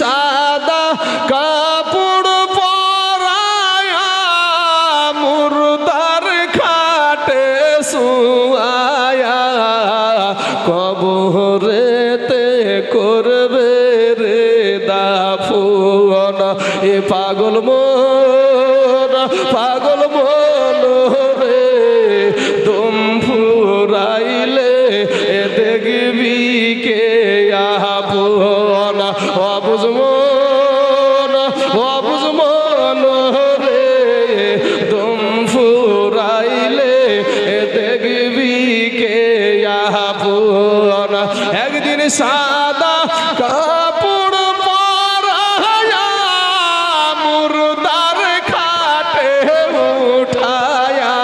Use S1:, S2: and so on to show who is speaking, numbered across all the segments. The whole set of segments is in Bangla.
S1: সাদা কাপড় পরায়া মুর্দার খাটে শুয়ায়া কবরেতে করবে রে দাফন। এ পাগল মন পাগল মন রে দম ফুরাইলে এ দেখবি কে আপন। অবুঝ মন অবুঝ মন রে দম ফুরাইলে এ দেখবি কে আপন। একদিন সাদা কাপড় পরায়া মুর্দার খাটে উঠায়া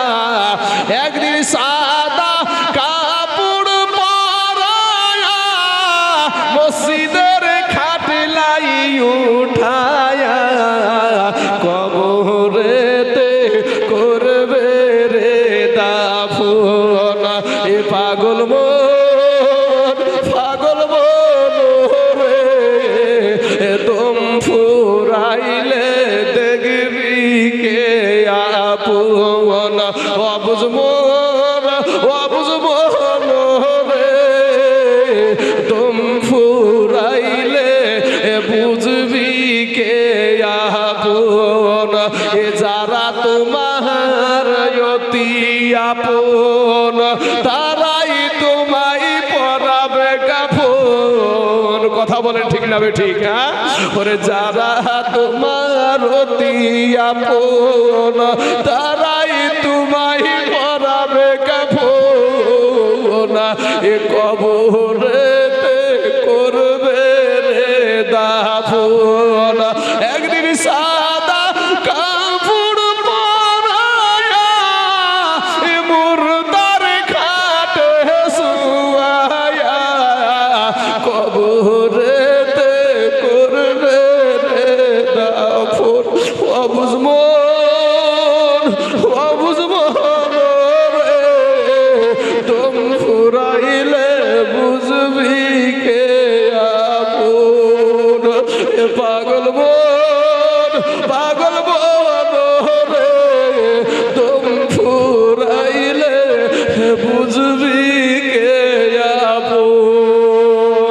S1: একদিন সাদা কাপড় পরায়া মসজিদের খাটলাই উঠায়া কবরেতে করবে রে দাফন। এ পাগল মন পাগল মন রে দম ফুরাইলে দেখবি কে আপন। অবুঝ মন অবুঝ মন রে দম ফুরাইলে বুঝবি কে আপন। এ যারা তোমার অতি আপন তারাই তোমায় পরাবে কাফন। কথা বলেন ঠিক না ঠিক? হ্যাঁ, ওরে যারা তোমার অতি আপন তারাই তোমায় পরাবে কাফন। এ কবরেতে করবে রে দাফন। একদিন সাদা কাপড় পরায়া এ মুর্দার খাটে শুয়ায়া কবরেতে করবে রে দাফন। অবুঝ মন অবুঝ মন রে দম ফুরাইলে বুঝবি কে আপন। এ পাগল মন পাগল মন রে দম ফুরাইলে বুঝবি কে আপন।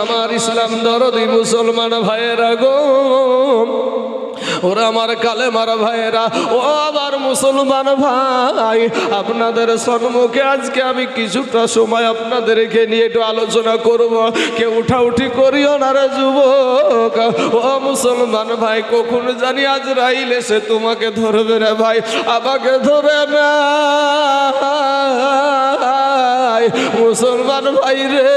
S1: আমার ইসলাম দরদি মুসলমান ভাইয়েরা গো, ওরা আমার কালেমার ভাইয়েরা, ও আবার মুসলমান ভাই, আপনাদের সম্মুখে আজকে আমি কিছুটা সময় আপনাদেরকে নিয়ে একটু আলোচনা করব। কেউ উঠাউঠি করিও না রে যুবক। ও মুসলমান ভাই, কখন জানি আজরাইল এসে তোমাকে ধরবে রে ভাই, আমাকে ধরে না। মুসলমান ভাই রে,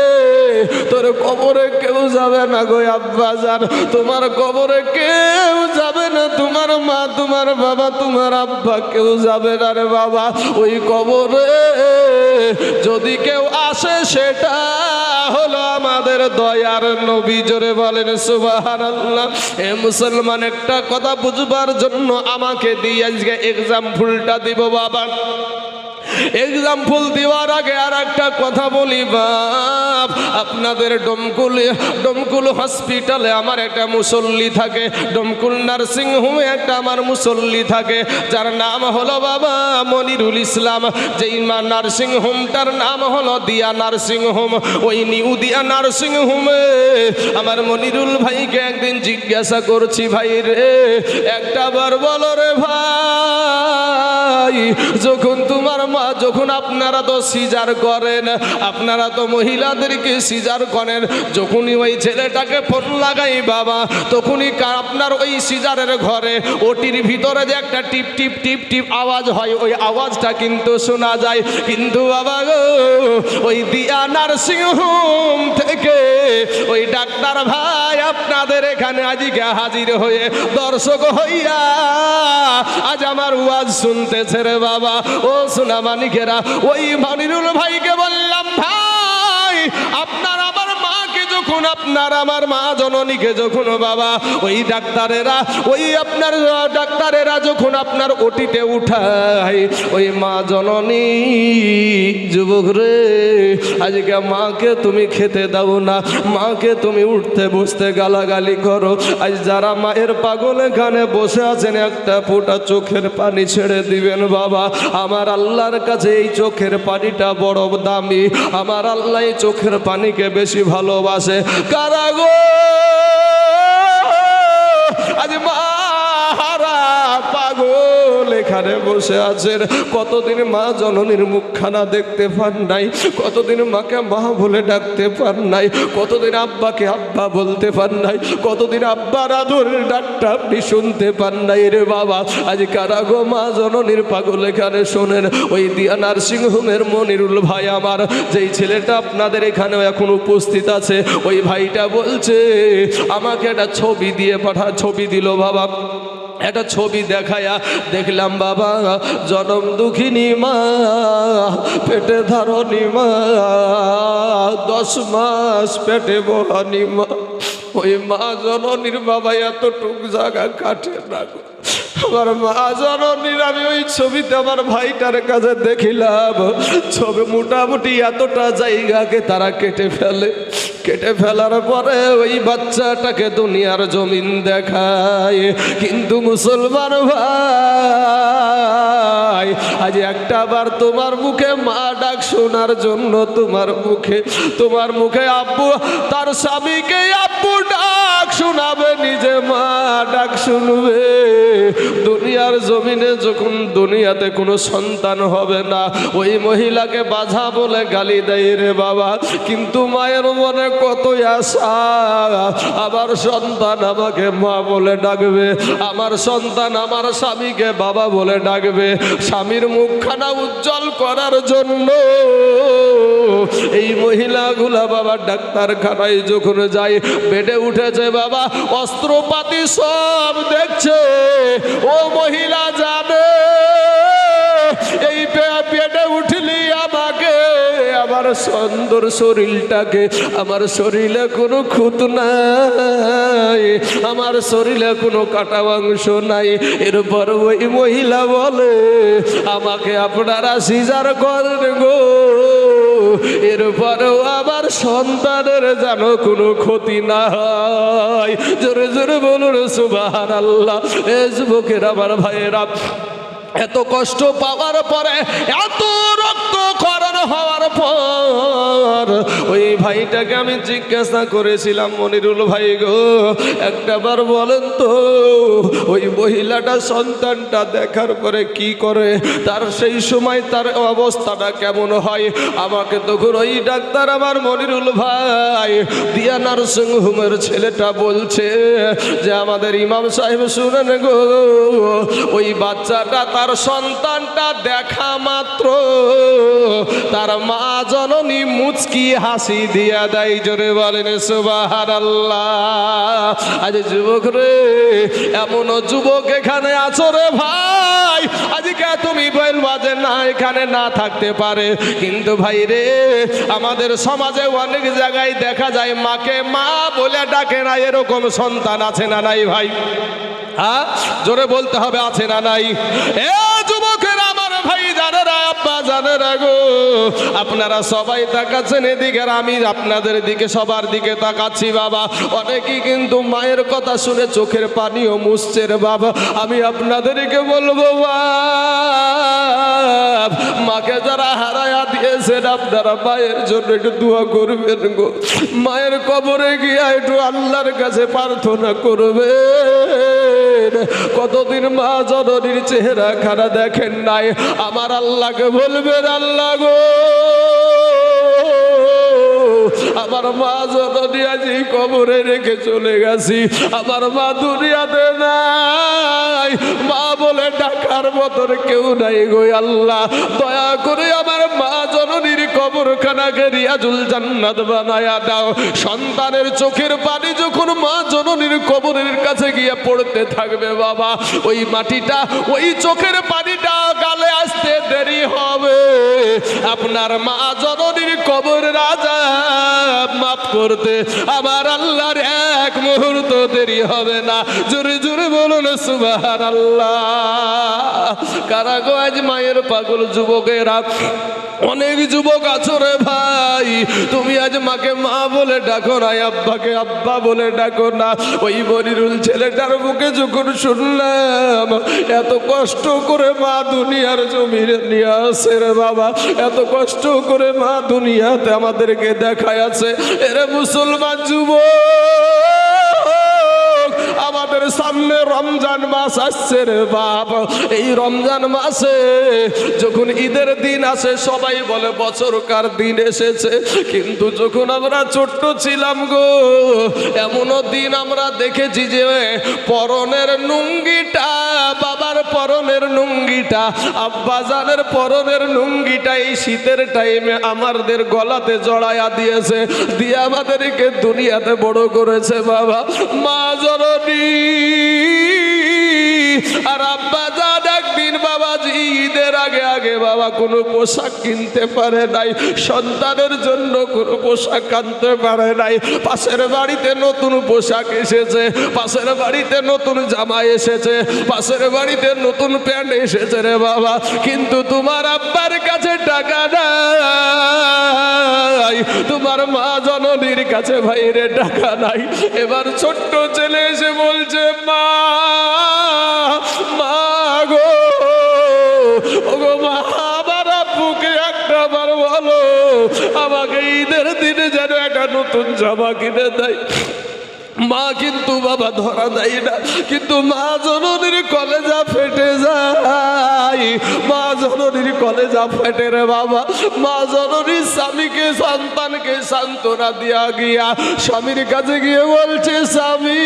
S1: তোর কবরে কেউ যাবে না গো আব্বা জান, তোমার কবরে কেউ যাবে না, তোমার মা তোমার বাবা তোমার আব্বা কেউ যাবে না রে বাবা। ওই কবরে যদি কেউ আসে সেটা হলো আমাদের দয়ার নবী। জোরে বলেন সুবহানাল্লাহ। এ মুসলমান, একটা কথা বুঝবার জন্য আমাকে দিয়ে আজকে এক্সাম্পলটা দিব বাবা। এক্সাম্পল দেওয়ার আগে আর একটা কথা বলি বাপ, আপনাদের ডমকুল হসপিটালে আমার একটা মুসল্লি থাকে, ডমকুল নার্সিং হোমে একটা আমার মুসল্লি থাকে, যার নাম হলো বাবা মনিরুল ইসলাম। যেই নার্সিং হোমটার নাম হলো দিয়া নার্সিং হোম। ওই নিউ দিয়া নার্সিং হোমে আমার মনিরুল ভাইকে একদিন জিজ্ঞাসা করছি, ভাই রে একটা বার বলো রে ভাই, যখন তোমার মা, যখন আপনারা তো সিজার করেন, আপনারা তো মহিলাদেরকে সিজার করেন, যখনই ওই ছেলেটাকে ফোন লাগাই বাবা, তখনই আপনার ওই সিজারের ঘরে ওটির ভিতরে যে একটা টিপ টিপ টিপ টিপ আওয়াজ হয়, ওই আওয়াজটা কিন্তু শোনা যায়। কিন্তু বাবা গো, ওই দিয়া নার্সিং হোম থেকে ওই ডাক্তার ভাই আপনাদের এখানে আজকে হাজির হয়ে দর্শক হইয়া আজ আমার ওয়াজ শুনতেছে রে বাবা। ও সোনা মানিকেরা, ওই মনিরুল ভাইকে বললাম, ভাই আপনার আমার মাকে যখন যখন আপনার আমার মা জননীকে যখন বাবা ওই ডাক্তারেরা ওই আপনার ডাক্তারেরা যখন আপনার ওটিতে উঠায়, ওই মা জননী যুবক রে আজকে মাকে তুমি খেতে দাও না, মাকে তুমি উঠতে বসতে গালাগালি করো। আজ যারা মায়ের পাগল এখানে বসে আছেন একটা ফোঁটা চোখের পানি ছেড়ে দিবেন বাবা। আমার আল্লাহর কাছে এই চোখের পানিটা বড় দামি, আমার আল্লাহ এই চোখের পানিকে বেশি ভালোবাসে। কারা গো আজ মাহারা পাগল এখানে বসে আছেন, কতদিন মা জননীর মুখখানা দেখতে পান নাই, কতদিন মাকে মা বলে ডাকতে পান নাই, কতদিন আব্বাকে আব্বা বলতে পান নাই, কতদিন আব্বার আদরের ডাকটা আপনি শুনতে পান নাই রে বাবা। আজ কারা গো মা জননীর পাগল এখানে শোনেন। ওই দিয়া নার্সিং হোমের মনিরুল ভাই আমার, যেই ছেলেটা আপনাদের এখানে এখন উপস্থিত আছে, ওই ভাইটা বলছে আমাকে একটা ছবি দিয়ে ছবি দিল বাবা। একটা ছবি দেখায়া দেখলাম বাবা, জনম দুঃখিনী মা, পেটে ধারণী মা, 10 মাস পেটে বহানি মা। ওই মা জননীর বাবা এতটুক জায়গা কাটে না গো। আমার মা জননীর আমি ওই ছবিতে আমার ভাইটার কাছে দেখিলাম, ছবি মোটামুটি এতটা জায়গাকে তারা কেটে ফেলে। কেটে ফেলার পরে ওই বাচ্চাটাকে দুনিয়ার জমিন দেখায়। কিন্তু মুসলমান ভাই আজ একটা বার তোমার মুখে মা ডাক শোনার জন্য তোমার মুখে আব্বু তার স্বামীকে আব্বু ডাক শোনাবে, নিজে মা ডাক শুনবে। দুনিয়ার জমিনে যখন দুনিয়াতে কোনো সন্তান হবে না, ওই মহিলাকে বাধা বলে গালি দেয় রে বাবা। কিন্তু মায়ের মনে কত আশা, আমার সন্তান আমাকে মা বলে ডাকবে, আমার সন্তান আমার স্বামীকে বাবা বলে ডাকবে। স্বামীর মুখখানা উজ্জ্বল করার জন্য এই মহিলাগুলা বাবা ডাক্তারখানায় যখন যায়, বেডে উঠেছে বাবা, অস্ত্রপাতি সব দেখছে। ও মহিলা জানে এই বেডে উঠলি আমাকে আমার সুন্দর শরীরটাকে, আমার শরীরে কোনো খুঁত নাই, আমার শরীরে কোনো কাটা মাংস নাই। এরপর ওই মহিলা বলে আমাকে আপনারা সিজার করেন গো, এরপরেও আমার সন্তানের যেন কোনো ক্ষতি না হয়। জোরে জোরে বলুন সুবহানাল্লাহ। এ যুবকের আমার ভাইয়েরা, এত কষ্ট পাওয়ার পরে, এত রক্তক্ষরণ হওয়ার পর ওই ভাইটাকে আমি জিজ্ঞাসা করেছিলাম, মনিরুল ভাই গো একটাবার বলেন তো ওই মহিলাটা সন্তানটা দেখার পরে কি করে, তার সেই সময় তার অবস্থাটা কেমন হয়। আমাকে তখন ওই ডাক্তার আমার মনিরুল ভাই দিয়া নার্সিং হোমের ছেলেটা বলছে যে আমাদের ইমাম সাহেব শুনেন গো, ওই বাচ্চাটা তার সন্তানটা দেখা মাত্র তার মা জননী মুচকি হাসি দিয়া দেয়। জোরে বলেন সুবহানাল্লাহ। আজ যুবক রে, এমন যুবক এখানে আছো রে ভাই, আজকে তুমি বলবা যে না এখানে না থাকতে পারে, কিন্তু ভাই রে আমাদের সমাজে অনেক জায়গায় দেখা যায় মাকে মা বলে ডাকে না, এরকম সন্তান আছে না নাই ভাই? হ্যাঁ জোরে বলতে হবে, আছে না নাই? এ যুবকের আমার ভাই জানেরা, আব্বা জানেরা গো, আপনারা সবাই তাকাচ্ছেন এদিকে, আমি আপনাদের দিকে সবার দিকে তাকাচ্ছি বাবা। অনেকেই কিন্তু মায়ের কথা শুনে চোখের পানিও মুছছে রে বাবা। আমি আপনাদেরকে বলবো মাকে যারা হারায়া দিয়েছেন আপনারা মায়ের জন্য একটু দোয়া করবেন গো। মায়ের কবরে গিয়ে একটু আল্লাহর কাছে প্রার্থনা করবেন। কতদিন মা জননীর চেহারা খানা দেখেন নাই, আমার আল্লাহকে বলবেন আল্লাহ গো আমার মা জননী আজ কবরে রেখে চলে গেছি, আমার মা দুনিয়াতে নাই, মা বলে ডাকার মতন কেউ নাই গো আল্লাহ। দয়া করে আমার মা জননীর কবরখানাকে রিয়াজুল জান্নাত বানায়া দাও। সন্তানের চোখের পানি যখন মা জননীর কবরের কাছে গিয়ে পড়তে থাকবে বাবা, ওই মাটিটা ওই চোখের পানিটা গালে আসতে দেরি হবে, আপনার মা জননীর কবরের আযাব মাফ করতে আমার আল্লাহর এক মুহূর্ত দেরি হবে না। জোরে জোরে বলুন সুবহানাল্লাহ। কারা গো আজ মায়ের পাগল যুবকেরা? অনেক যুবক আছো রে ভাই, তুমি আজ মাকে মা বলে ডাকো না, আব্বাকে আব্বা বলে ডাকো না। ওই মনিরুল ছেলেটার মুখে যখন শুনলাম এত কষ্ট করে মা দুনিয়ার জমিনে নিয়ে আসে রে বাবা, এত কষ্ট করে মা দুনিয়াতে আমাদেরকে দেখায় আছে। এরে মুসলমান যুবক, আমাদের সামনে রমজান মাস আসছে রে বাপ। এই রমজান মাসে যখন ঈদের দিন আসে সবাই বলে বছরকার দিন এসেছে, কিন্তু যখন আমরা ছোট্ট ছিলাম গো, এমনও দিন আমরা দেখেছি যে পরনের লুঙ্গিটা, বাবার পরনের লুঙ্গিটা, আব্বাজানের পরনের লুঙ্গিটা এই শীতের টাইমে আমাদের গলাতে জড়াইয়া দিয়েছে, দিয়ে আমাদেরকে দুনিয়াতে বড় করেছে বাবা। মা জননী আর আব্বাজান একদিন বাবাজি ঈদের আগে আগে বাবা কোনো পোশাক কিনতে পারে নাই, সন্তানের জন্য কোনো পোশাক আনতে পারে নাই। পাশের বাড়িতে নতুন পোশাক এসেছে, পাশের বাড়িতে নতুন জামা এসেছে, পাশের বাড়িতে নতুন প্যান্ট এসেছে রে বাবা, কিন্তু তোমার আব্বার কাছে টাকা নাই, তোমার মা জননীর কাছে ভাইরে টাকা নাই। এবার ছোট্ট ছেলে এসে বলছে মা, মা গো, ওগো মা, আমার আব্বুকে একটা বার বলো আমাকে ঈদের দিনে যেন একটা নতুন জামা কিনে দেয়। মা কিন্তু বাবা ধরা দেয় না, কিন্তু মা জননীর কলেজা ফেটে যায়, মা জননীর কলেজা ফেটে রে বাবা। মা জননীর স্বামীকে, সন্তানকে সান্ত্বনা দিয়া গিয়া স্বামীর কাছে গিয়ে বলছে, স্বামী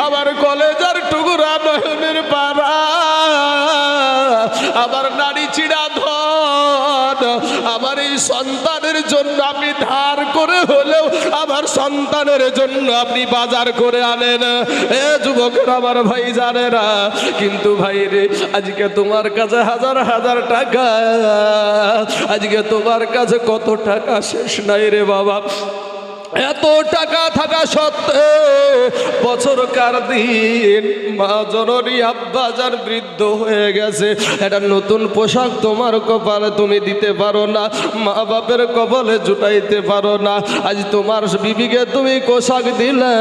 S1: আমার কলেজার টুকরা নয়নের পারা, আমার নারী চিড়া ধন, আমার এই সন্তানের জন্য আপনি ধার করে হলেও আমার সন্তানের জন্য আপনি বাজার করে আনেন। এ যুবকের আমার ভাই জানে না, কিন্তু ভাই রে আজকে তোমার কাছে হাজার হাজার টাকা, আজকে তোমার কাছে কত টাকা শেষ নাই রে বাবা। এত টাকা থাকা সত্ত্বে বছরকার দিন মা জননী আব্বাজান বৃদ্ধ হয়ে গেছে, একটা নতুন পোশাক তোমার কপালে তুমি দিতে পারো না, মা বাপের কপালে জুটাইতে পারো না। আজ তোমার বিবিকে তুমি পোশাক দিলা,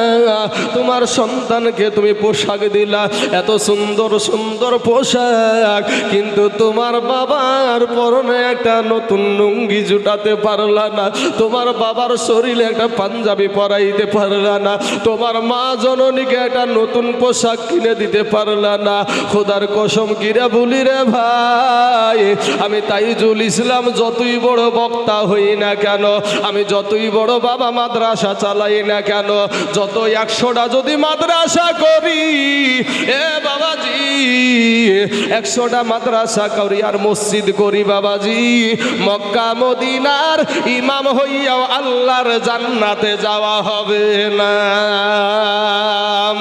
S1: তোমার সন্তানকে তুমি পোশাক দিলা, এত সুন্দর সুন্দর পোশাক, কিন্তু তোমার বাবার পরনে একটা নতুন লুঙ্গি জুটাতে পারলা না, তোমার বাবার শরীরে একটা পাঞ্জাবি পরাইতে পারলা না, তোমার মা জননীকে একটা নতুন পোশাক কিনে দিতে পারলা না। খোদার কসম কিরা বলি রে ভাই, আমি তাইজুল ইসলাম যতই বড় বক্তা হই না কেন, আমি যতই বড় বাবা মাদ্রাসা চালাই না কেন, যত 100টা যদি মাদ্রাসা করি, এ বাবাজি 100টা মাদ্রাসা করি আর মসজিদ করি বাবাজি, মক্কা মদিনার ইমাম হইয়াও আল্লাহর জান্নাতে যাওয়া হবে না।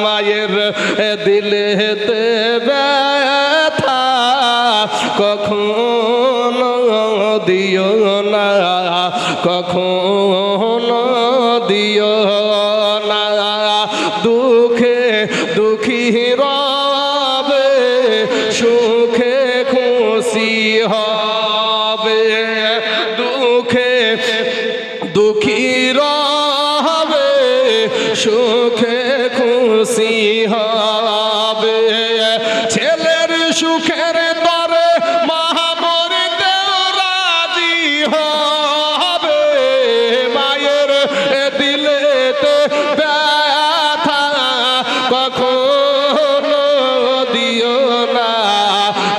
S1: মায়ের দিলেতে ব্যথা কখনো দিও না, কখনো দিও না, দুঃখে দুঃখী রবে, সুখে খুশি হবে, দুঃখে দুঃখী রবে, সুখে খুশি হবে। ছেলের সুখের তরে মহামরিতেও রাজি হবে, মায়ের দিলেতে ব্যথা কখনো দিও না,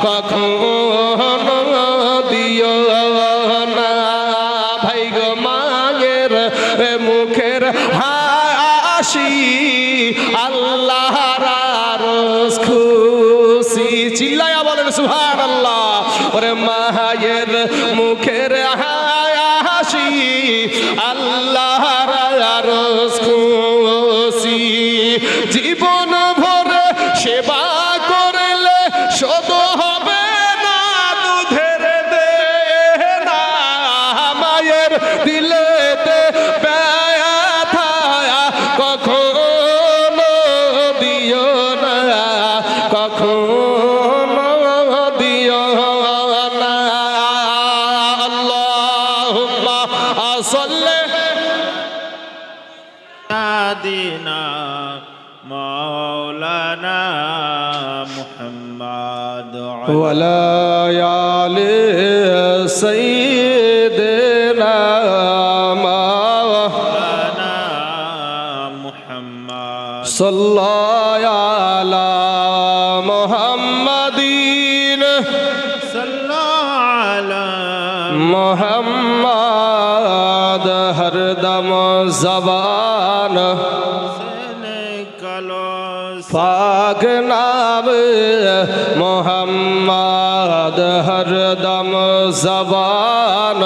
S1: কখনো দিও না। ভাই গো মায়ের মুখের হাসি আল্লাহর আরশ খুশি, চিল্লায়া বলেন সুবহানাল্লাহ। ওরে মায়ের মুখের হাসি আল্লাহর আরশ খুশি জীবন ভরে সেবা করলে শোধ হবে না দুধের দেনা মায়ের দিলেতে ব্যথা কখনো দিও না কখনো দিও না আল্লাহুম্মা সাল্লি
S2: দিনা মাওলানা মুহাম্মদ
S1: ওয়ালা আলি সাইয়্যিদিনা
S2: মাওলানা মুহাম্মদ
S1: সাল্লাল্লাহু আলা মুহাম্মাদিন
S2: সাল্লাল্লাহু আলা
S1: মুহাম্মদ হরদম জবান পাক নাম মোহাম্মদ হরদম জবান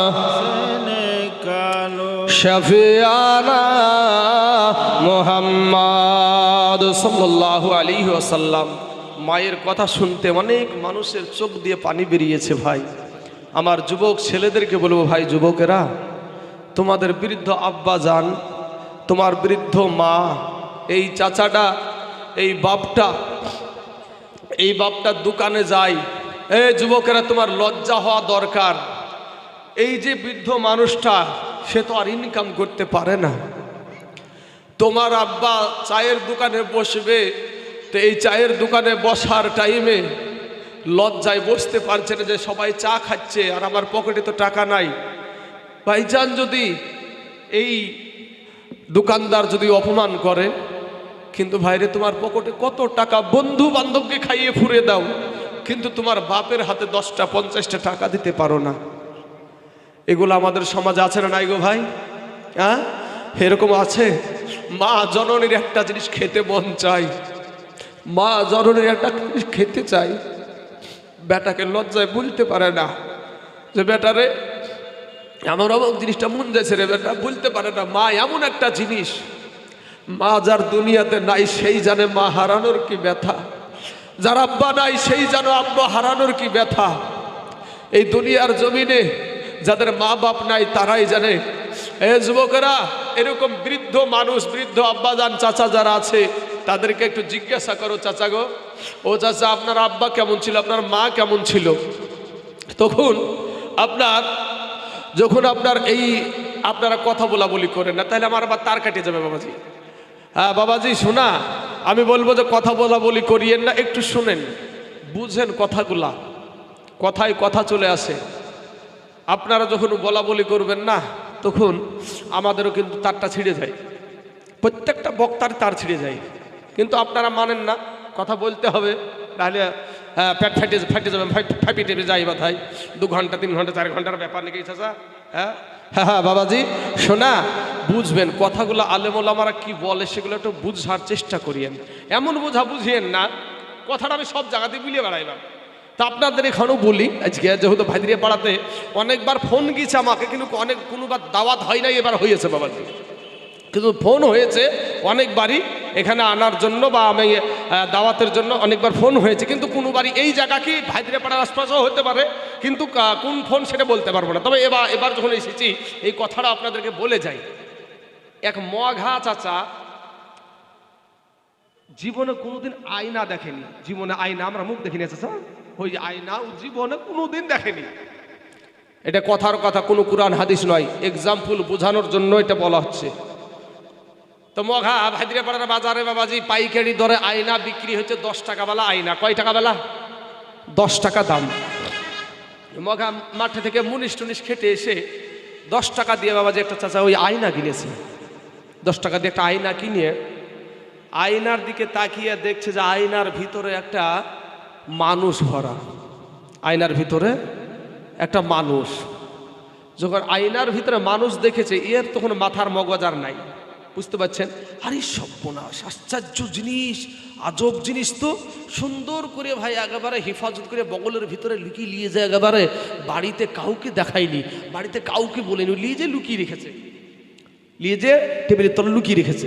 S1: শফিয়ানা মোহাম্মদ সাল্লাল্লাহু আলাইহি ওয়াসাল্লাম। মায়ের কথা শুনতে অনেক মানুষের চোখ দিয়ে পানি বেরিয়েছে ভাই। আমার যুবক ছেলেদেরকে বলবো, ভাই যুবকেরা, তোমাদের বৃদ্ধ আব্বা যান, তোমার বৃদ্ধ মা, এই চাচাটা, এই বাপটা দোকানে যায়। এই যুবকেরা, তোমার লজ্জা হওয়া দরকার। এই যে বৃদ্ধ মানুষটা, সে তো আর ইনকাম করতে পারে না। তোমার আব্বা চায়ের দোকানে বসবে, তো এই চায়ের দোকানে বসার টাইমে লজ্জায় বসতে পারছে না যে সবাই চা খাচ্ছে আর আমার পকেটে তো টাকা নাই। ভাইজান, যদি এই দোকানদার যদি অপমান করে, কিন্তু ভাইরে তোমার পকেটে কত টাকা, বন্ধু বান্ধবকে খাইয়ে ফুরিয়ে দাও, কিন্তু তোমার বাপের হাতে 10টা 50টা টাকা দিতে পারো না। এগুলো আমাদের সমাজে আছে না নাই গো ভাই? হ্যাঁ, এরকম আছে। মা জননীর একটা জিনিস খেতে মন চাই, মা জননীর একটা জিনিস খেতে চাই, বেটাকে লজ্জায় বলতে পারে না যে বেটারে আমার অবাক জিনিসটা মন যাচ্ছে রে, বেটা বলতে পারে না। মা এমন একটা জিনিস, মা যার দুনিয়াতে নাই সেই জানে মা হারানোর কি ব্যথা, যার আব্বা নাই সেই জানো আব্বা হারানোর কি ব্যথা। এই দুনিয়ার জমিনে যাদের মা বাপ নাই তারাই জানে। এ যুবকেরা, এরকম বৃদ্ধ মানুষ, বৃদ্ধ আব্বাজান চাচা যারা আছে, তাদেরকে একটু জিজ্ঞাসা করো, চাচা গো, ও চাচা, আপনার আব্বা কেমন ছিল, আপনার মা কেমন ছিল? তখন যখন আপনারা কথা বলি করেন না, তাহলে আমার আবার তার কাটে যাবে। বাবাজি, হ্যাঁ বাবাজি শোনা, আমি বলবো যে কথা বলি করিয়েন না, একটু শুনেন, বুঝেন কথাগুলা, কথায় কথা চলে আসে। আপনারা যখন বলি করবেন না, তখন আমাদেরও কিন্তু তারটা ছিঁড়ে যায়, প্রত্যেকটা বক্তার তার ছিঁড়ে যায়। কিন্তু আপনারা মানেন না, কথা বলতে হবে, তাহলে পেট ফেটে যাবে, ফাইটে যাই মাথায়। 2 ঘন্টা 3 ঘন্টা 4 ঘন্টার ব্যাপার নাকি চাচা? হ্যাঁ হ্যাঁ বাবাজি শোনা, বুঝবেন কথাগুলো, আলেম ওলামারা কি বলে সেগুলো একটু বুঝার চেষ্টা করিয়েন। এমন বুঝিয়েন না কথাটা আমি সব জায়গাতে বুলিয়ে বেড়াইলাম। তা আপনাদের এখানেও বলি, আজকে যেহেতু ভাইদিরিয়া পাড়াতে অনেকবার ফোন গিয়েছে আমাকে, কিন্তু কোনোবার দাওয়াত হয় নাই, এবার হয়েছে বাবাজি। কিন্তু ফোন হয়েছে অনেকবারই এখানে আনার জন্য, বা আমি দাওয়াতের জন্য অনেকবার ফোন হয়েছে, কিন্তু কোনোবারই এই জায়গা কি ভাইদিরিয়া পাড়ার আশপাশেও হতে পারে, কিন্তু কোন ফোন সেটা বলতে পারবো না। তবে এবার যখন এসেছি এই কথাটা আপনাদেরকে বলে যাই। এক মঘা চাচা জীবনে কোনোদিন আয়না দেখেনি, জীবনে আয়না, আমরা মুখ দেখিনি চাচা, ওই আয়না জীবনে কোনোদিন দেখেনি। এটা কথার কথা, কোনো কুরআন হাদিস নয়, এক্সাম্পল বোঝানোর জন্য এটা বলা হচ্ছে। তো মঘা ভাইদিরিয়া পাড়ার বাজারে বাবাজি পাইকারি দরে আয়না বিক্রি হচ্ছে 10 টাকা বেলা আয়না। কয় টাকা বেলা? 10 টাকা দাম। মঘা মাঠে থেকে মুনিশ টুনিশ খেটে এসে 10 টাকা দিয়ে বাবাজি একটা চাচা ওই আয়না কিনেছে। 10 টাকা দিয়ে একটা আয়না কিনে আয়নার দিকে তাকিয়ে দেখছে যে আয়নার ভিতরে একটা মানুষ ভরা, আয়নার ভিতরে একটা মানুষ। যখন আয়নার ভিতরে মানুষ দেখেছে, এর তখন মাথার মগজ আর নাই, বুঝতে পারছেন? আরে সর্বনাশ, আশ্চর্য জিনিস, আজব জিনিস তো। সুন্দর করে ভাই একেবারে হেফাজত করে বগলের ভিতরে লুকিয়ে নিয়ে যায়, একেবারে বাড়িতে কাউকে দেখায়নি, বাড়িতে কাউকে বলেনি, নিয়ে যে লুকিয়ে রেখেছে, নিয়ে যে টেবিলের তলে লুকিয়ে রেখেছে।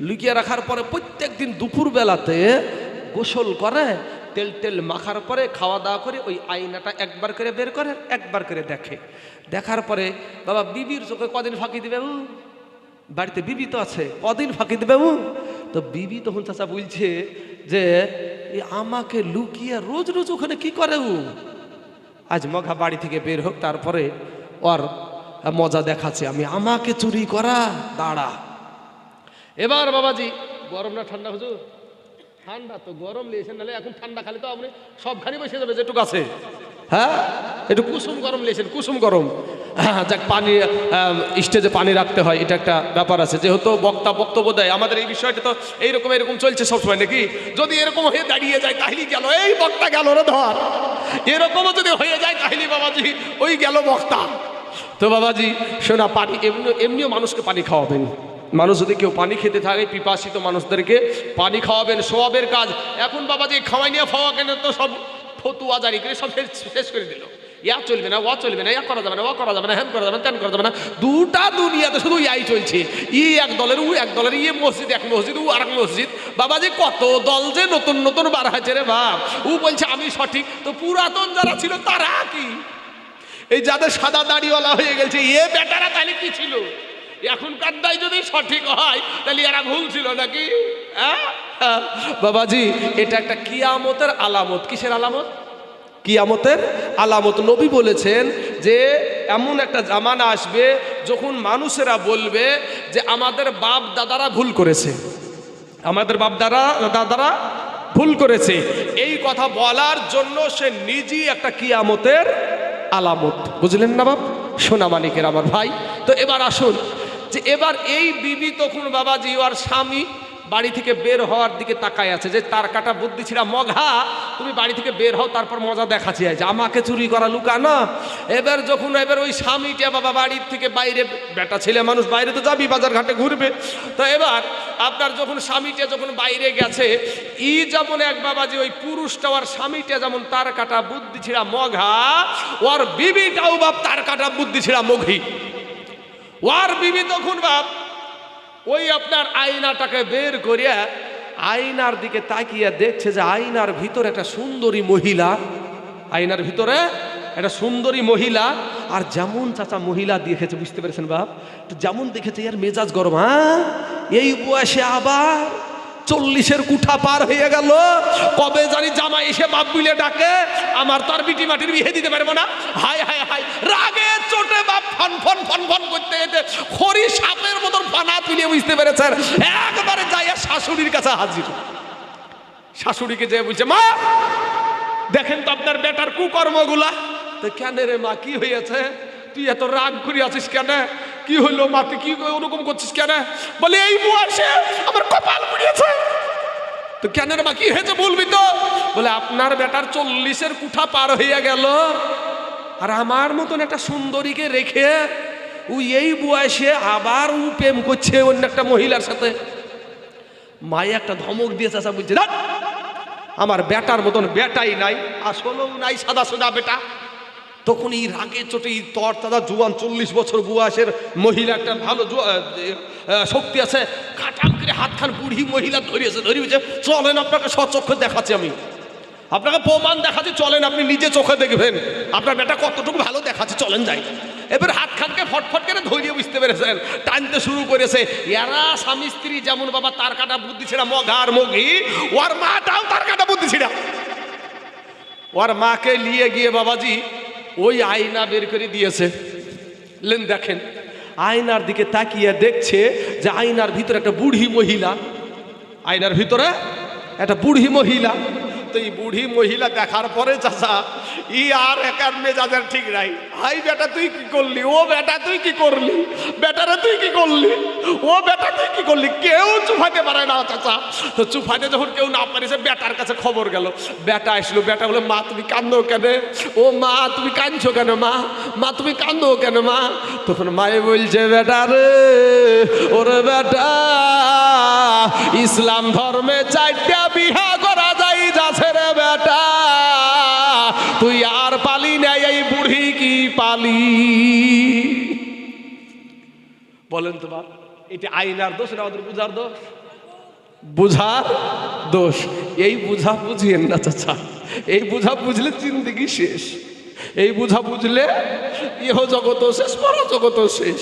S1: লুকিয়ে রাখার পরে প্রত্যেক দিন দুপুর বেলাতে গোসল করে, তেল তেল মাখার পরে খাওয়া দাওয়া করে ওই আয়নাটা একবার করে বের করে, একবার করে দেখে। দেখার পরে বাবা বিবির চোখে কদিন ফাঁকি দিবে, বাড়িতে বিবি তো আছে, কদিন ফাঁকি দেবে? তো বিবি তখন চাচা বলছে যে আমাকে লুকিয়ে রোজ রোজ ওখানে কি করে ও, আজ মঘা বাড়ি থেকে বের হোক, তারপরে ওর মজা দেখাচ্ছে আমি, আমাকে চুরি করা, দাঁড়া। এবার বাবাজি গরম না ঠান্ডা হুজুর? ঠান্ডা তো, গরম লিয়েছেন, নাহলে এখন ঠান্ডা খালি তো আপনি সবখানি বসে যাবে যেটুকু আছে। হ্যাঁ, একটু কুসুম গরম লিয়েছেন, কুসুম গরম। হ্যাঁ, যাক, পানি স্টেজে পানি রাখতে হয়, এটা একটা ব্যাপার আছে। যেহেতু বক্তা বক্তব্য দেয়, আমাদের এই বিষয়টা তো এইরকম এরকম চলছে সবসময় নাকি। যদি এরকম হয়ে দাঁড়িয়ে যায় তাহলে গেল, এই বক্তা গেল রে ধর, এরকমও যদি হয়ে যায় তাহলে বাবাজি ওই গেল বক্তা। তো বাবাজি শোনা, পানি এমনিও মানুষকে পানি খাওয়াবেন। মানুষ যদি কেউ পানি খেতে থাকে, পিপাসিত মানুষদেরকে পানি খাওয়াবেন, সোয়াবের কাজ। এখন বাবাজি খাওয়াই নিয়ে ফাওয়া কেন তো সব ফতুয়া জারি করে সব শেষ করে দিল। ইয়া চলবে না, ও চলবে না, ইয়া করা যাবে না, ও করা যাবে না, হ্যান করা যাবে না, ত্যান করা যাবে না। দুটা দুনিয়াতে শুধু ইয়াই চলছে, ই এক দলের, ও এক দলের, ইয়ে মসজিদ এক মসজিদ, ও আর এক মসজিদ। বাবাজি কত দল যে নতুন নতুন বার হয়েছে রে বাপ। ও বলছে আমি সঠিক, তো পুরাতন যারা ছিল তারা কি, এই যাদের সাদা দাড়িওয়ালা হয়ে গেছে, এ বেটারা তাহলে কি ছিল? এখনকার দায় যদি সঠিক হয় তাহলে এরা ভুল ছিল নাকি? বাবাজি এটা একটা কিয়ামতের আলামত। কিসের আলামত? কিয়ামতের আলামত। নবী বলেছেন যে এমন একটা জামানা আসবে যখন মানুষেরা বলবে যে আমাদের বাপ দাদারা ভুল করেছে, আমাদের বাপ দাদারা ভুল করেছে। এই কথা বলার জন্য সে নিজেই একটা কিয়ামতের আলামত। বুঝলেন না বাপ, সোনা মানিকের আমার ভাই? তো এবার আসুন, যে এবার এই বিবি তখন বাবাজি ওর স্বামী বাড়ি থেকে বের হওয়ার দিকে তাকায় আছে, যে তার কাটা বুদ্ধি ছিল, মঘা তুমি বাড়ি থেকে বের হও, তারপর মজা দেখাচ্ছি, যে আমাকে চুরি করা লুকানো। এবার যখন ওই স্বামীটা বাবা বাড়ির থেকে বাইরে, বেটা ছেলে মানুষ বাইরে তো যাবি, বাজার ঘাটে ঘুরবে। তো এবার আপনার যখন স্বামীটা যখন বাইরে গেছে, ই যেমন এক বাবাজি ওই পুরুষটা ওর স্বামীটা যেমন তার কাটা বুদ্ধি ছিল মঘা, ওর বিবিটাও বাপ তার কাটা বুদ্ধি ছিল মঘি। ওর বিবি তখন বাপ ওই আপনার আয়নাটাকে বের করিয়া আয়নার দিকে তাকিয়ে দেখছে যে আয়নার ভিতরে একটা সুন্দরী মহিলা, আয়নার ভিতরে একটা সুন্দরী মহিলা। আর যেমন চাচা মহিলা দেখেছে, বুঝতে পেরেছেন বাপ, তো যেমন দেখেছে এর মেজাজ গরম। হ্যাঁ, এই বয়সে আবার 40-এর কুঠা পার হয়ে গেল, কবে জানি জামা এসে বাপ বিলে ডাকে, আমার তার বিটি মাটির বিয়ে দিতে পারবো না। হায় হায় হায়, রাগে চোটে বাপ ফন ফন ফন ফন করতে যেতে খড়ি সাপের মতন ফানা তুলে, বুঝতে পেরেছেন, একবারে যাইয়া শাশুড়ির কাছে হাজির। শাশুড়িকে যে বলছে, মা দেখেন তো আপনার বেটার কুকর্মগুলা। তো কেন রে মা, কি হয়েছে? তুই এত রাগ করে আছিস কেন? কি হইলো মা, তুই কি ওরকম করছিস কেন? বলে এই বয়সে আমার কপাল পুড়িয়েছে। তো কেন রে মা, কি হয়েছে বলবি তো? বলে আপনার বেটার 40-এর কুঠা পার হয়ে গেল, আর আমার মতন একটা সুন্দরীকে রেখে ও এই বয়সে আবার ও প্রেম করছে অন্য একটা মহিলার সাথে। মায়ে একটা ধমক দিয়ে চাচা বলছে, আমার বেটার মতন বেটাই নাই, আসলেও নাই সাদা সোজা বেটা। তখন এই রাগে চোটে তর তাজা জুয়ান 40 বছর বয়সের মহিলা, একটা ভালো শক্তি আছে, কাটাম করে হাতখান বুড়ি মহিলা ধরিয়েছে। চলেন আপনাকে সচক্ষে দেখাচ্ছি, আমি আপনাকে প্রমাণ দেখাচ্ছি, চলেন আপনি নিজে চোখে দেখবেন আপনার বেটা কতটুকু ভালো দেখাচ্ছে, চলেন যাই। এবার হাত খানকে ফটফট করে ধরিয়ে, বুঝতে পেরেছেন, টানতে শুরু করেছে। এরা স্বামী স্ত্রী যেমন বাবা তার কাটা বুদ্ধি ছিল মঘার মঘি, ওর মাটাও তার কাটা বুদ্ধি ছিল। ওর মাকে নিয়ে গিয়ে বাবাজি ওই আয়না বের করে দিয়েছে। লেন দেখেন, আয়নার দিকে তাকিয়ে দেখছে যে আয়নার ভিতরে একটা বুড়ি মহিলা, আয়নার ভিতরে একটা বুড়ি মহিলা। কিন্তু এই বুড়ি মহিলা দেখার পরে চাচা ই আর একার মেজাজের ঠিক নাই। হাই বেটা তুই কি করলি, ও বেটা তুই কি করলি, বেটারে তুই কি করলি, ও বেটা তুই কি করলি, কেউ চুপাইতে পারে না চাচা। তো চুপাইতে যখন কেউ না পারিছে বেটার কাছে খবর গেল, বেটা আসলো, বেটা বলে মা তুমি কান্দো কেন, ও মা তুমি কাঁদছো কেন, মা মা তুমি কান্দো কেন মা। তখন মায়ে বলছে বেটা রে, ওরে বেটা ইসলাম ধর্মে 4টা বিহা করা যাই যাচ্ছে রে বেটা, তুই আর পালি নাই, এই বুড়ি কি পালি। বলেন তো বাপ, এটা আইনার দোষ না ওদের বুঝার দোষ? বুঝার দোষ। এই বুঝা বুঝিয়েন না চাচা, এই বুঝা বুঝলে জিন্দেগি শেষ, এই বুঝা বুঝলে ইহ জগত শেষ, পর জগত শেষ।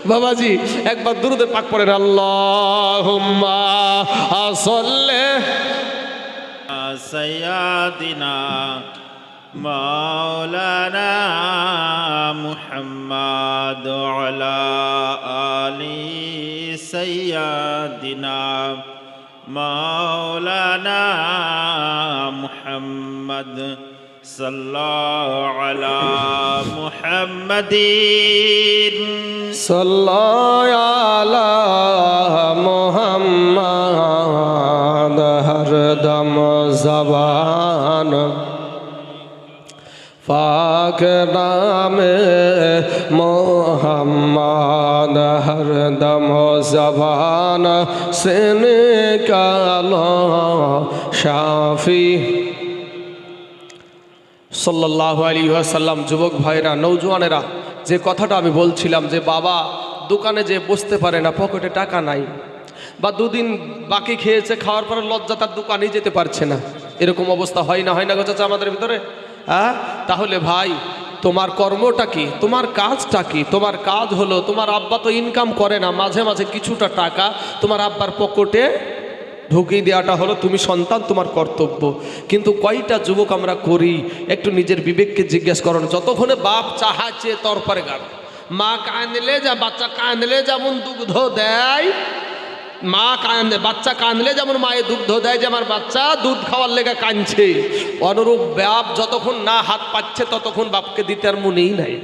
S1: বাবাজি একবার দুরুদে পাক পড়েন, আল্লাহুম্মা সাল্লি
S2: سيدنا مولانا محمد وعلى آل سيدنا مولانا محمد صلى الله على محمد
S1: সাল্লাল্লাহু আলা মুহাম্মাদ, হরদম জবান পাক নামে মুহাম্মদ, হরদম জবান সে নিকালো শাফি সাল্লাল্লাহু আলাইহি ওয়াসাল্লাম। যুবক ভাইরা, নৌজওয়ানেরা, যে কথাটা আমি বলছিলাম যে বাবা দোকানে যে বসতে পারে না, পকেটে টাকা নাই, বা দুদিন বাকি খেয়েছে, খাওয়ার পরে লজ্জা তার দোকানেই যেতে পারছে না, এরকম অবস্থা হয় না, হয় না গো চাচা আমাদের ভিতরে? হ্যাঁ, তাহলে ভাই তোমার কর্মটা কি, তোমার কাজটা কি? তোমার কাজ হলো, তোমার আব্বা তো ইনকাম করে না, মাঝে মাঝে কিছুটা টাকা তোমার আব্বার পকেটে ঢুকিয়ে দেওয়াটা হলো তুমি সন্তান, তোমার কর্তব্য। কিন্তু কয়টা যুবক আমরা করি, একটু নিজের বিবেককে জিজ্ঞেস করুন। যতক্ষণে বাপ চাহাচ্ছে তরপরে গান, মা কাঁদলে যা, বাচ্চা কাঁদলে যেমন দুগ্ধ দেয়, মা কাঁদে, বাচ্চা কাঁদলে যেমন মায়ে দুগ্ধ দেয়, যে আমার বাচ্চা দুধ খাওয়ার লেগে কাঁদছে, অনুরূপ বাপ যতক্ষণ না হাত পাচ্ছে ততক্ষণ বাপকে দিতে আর মনেই নাই।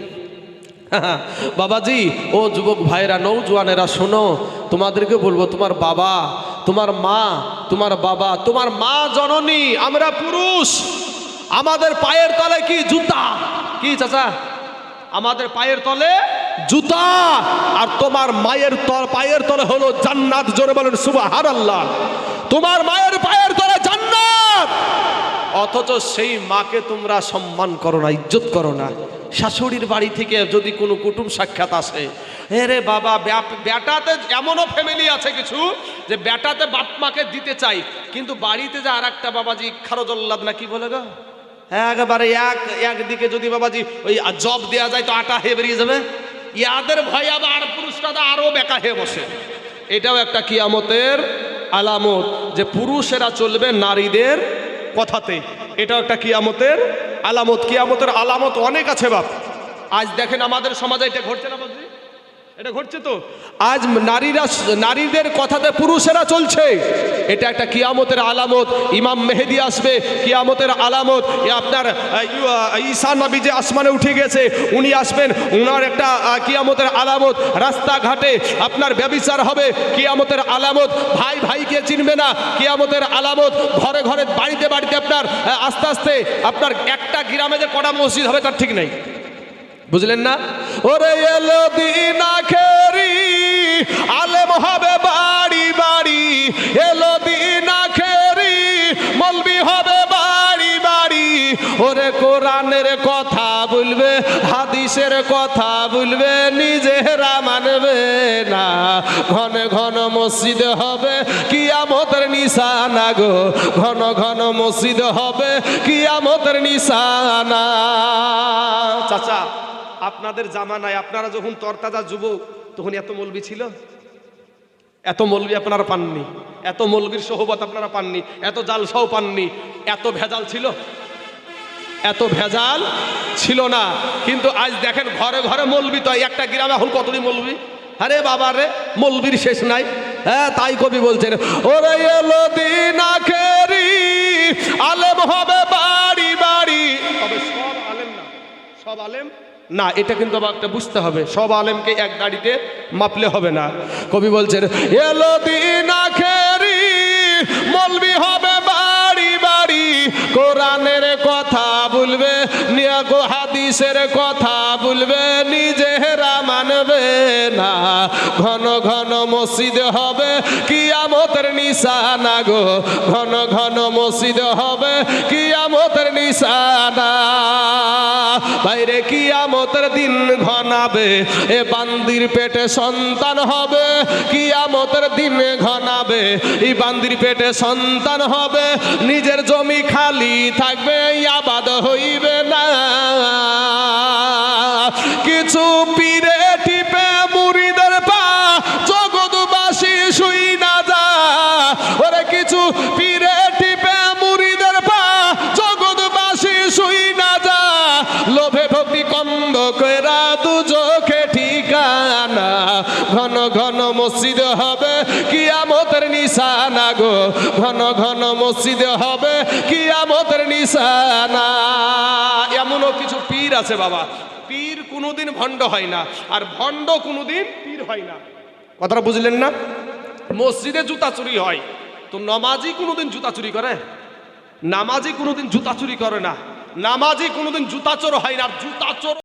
S1: বাবাজি, ও যুবক ভাইরা, নৌজওয়ানেরা, শোনো, তোমাদেরকে বলবো, তোমার বাবা, তোমার মা, তোমার বাবা, তোমার মা জননী, আমরা পুরুষ, আমাদের পায়ের তলে কি জুতা, কি চাচা, আমাদের পায়ের তলে জুতা, আর তোমার মায়ের পায়ের তলে হলো জান্নাত। জোরে বলেন সুবহানাল্লাহ। তোমার মায়ের পায়ের তলে জান্নাত, অথচ সেই মাকে তোমরা সম্মান করো না, ইজ্জত করো না। শাশুড়ির বাড়ি থেকে যদি কোনো কুটুম সাক্ষাৎ আসে, রে বাবা, বেটাতে এমনও ফ্যামিলি আছে কিছু যে বেটাতে বাপ মাকে দিতে চাই, কিন্তু বাড়িতে যে আর একটা বাবাজি খারজল্লাদ না কি বলে গো, একেবারে একদিকে যদি বাবাজি ওই জব দেওয়া যায় তো আটা হয়ে বেরিয়ে যাবে, ইয়াদের ভয় আবার পুরুষরা আরো বেকা হয়ে বসে। এটাও একটা কিয়ামতের আলামত যে পুরুষেরা চলবে নারীদের কথাতে, এটাও একটা কিয়ামতের আলামত। কিয়ামতের আলামত অনেক আছে বাপ। আজ দেখেন আমাদের সমাজে এটা ঘটছে না বাবজি, এটা ঘটছে তো। আজ নারীদের কথাতে পুরুষেরা চলছে, এটা একটা কিয়ামতের আলামত। ইমাম মেহেদি আসবে, কিয়ামতের আলামত। আপনার ঈসা নবী যে আসমানে উঠে গেছে উনি আসবেন, উনার একটা কিয়ামতের আলামত। রাস্তাঘাটে আপনার ব্যভিচার হবে, কিয়ামতের আলামত। ভাই ভাইকে চিনবে না, কিয়ামতের আলামত। ঘরে ঘরে, বাড়িতে বাড়িতে আপনার আস্তে আস্তে আপনার একটা গ্রামে যে কটা মসজিদ হবে তার ঠিক নাই, বুঝলেন না? ওরে এলো দিন আখেরি, আলেম হবে বাড়ি বাড়ি, এলো দিন আখেরি, মলবি হবে বাড়ি বাড়ি। ওরে কোরআনের কথা বলবে, হাদিসের কথা বলবে, নিজেরা মানবে না। ঘন ঘন মসজিদ হবে কিয়ামতের নিশানা গো, ঘন ঘন মসজিদ হবে কিয়ামতের নিশানা। চাচা, আপনাদের জামানায় আপনারা যখন তরতাজা যুবক তখন এত মৌলবি ছিল? এত মৌলবি আপনারা পাননি, এত মৌলবির সোহবত আপনারা পাননি, এত জালসাও পাননি। এত ভেজাল ছিল? এত ভেজাল ছিল না। কিন্তু আজ দেখেন ঘরে ঘরে মৌলবি। তো একটা গ্রামে এখন কতদিন মৌলবি, আরে বাবা রে, মৌলবির শেষ নাই। হ্যাঁ, তাই কবি বলছেন, ওরে এলো দিন আখেরি, আলেম আলেম না, এটা কিন্তু আবার একটা বুঝতে হবে, সব আলেমকে এক দাড়িতে মাপলে হবে না। কবি বলছেন এলো দিন আখেরি মৌলবি হবে বাড়ি বাড়ি, কোরআনের কথা বলবে নিয়া গো হাদিসের কথা বলবে, নিজেরা মানবে না। ঘন ঘন মসজিদ হবে কিয়ামতের নিশানা গো, ঘন ঘন মসজিদ হবে কিয়ামতের নিশানা। বাইরে কিয়ামতের দিন ঘনাবে, এ বান্দির পেটে সন্তান হবে, কিয়ামতের দিন ঘনাবে, এই বান্দির পেটে সন্তান হবে, নিজের জমি খালি থাকবে, আবাদ হইবে না। কিছু পীরে টিপে মুরিদের পা, জগৎবাসী শুই না যা। ওরে কিছু পীরে টিপে মুরিদের পা, জগৎবাসী শুই না যা। লোভে ভক্তি কন্দ কইরা দুজখে ঠিকানা, ঘন ঘন মসজিদ হবে কিয়ামতের নিশানা গো, ঘন ঘন মসজিদ হবে কিয়ামতের নিশানা। এমনও কিছু পীর আছে বাবা, পীর কোনোদিন ভণ্ড হয় না, আর ভণ্ড কোনোদিন পীর হয় না। কথাটা বুঝলেন না? মসজিদে জুতা চুরি হয়, তো নামাজি কোনোদিন জুতা চুরি করে? নামাজি কোনোদিন জুতা চুরি করে না, নামাজি কোনোদিন জুতা চোর হয় না। আর জুতা চোর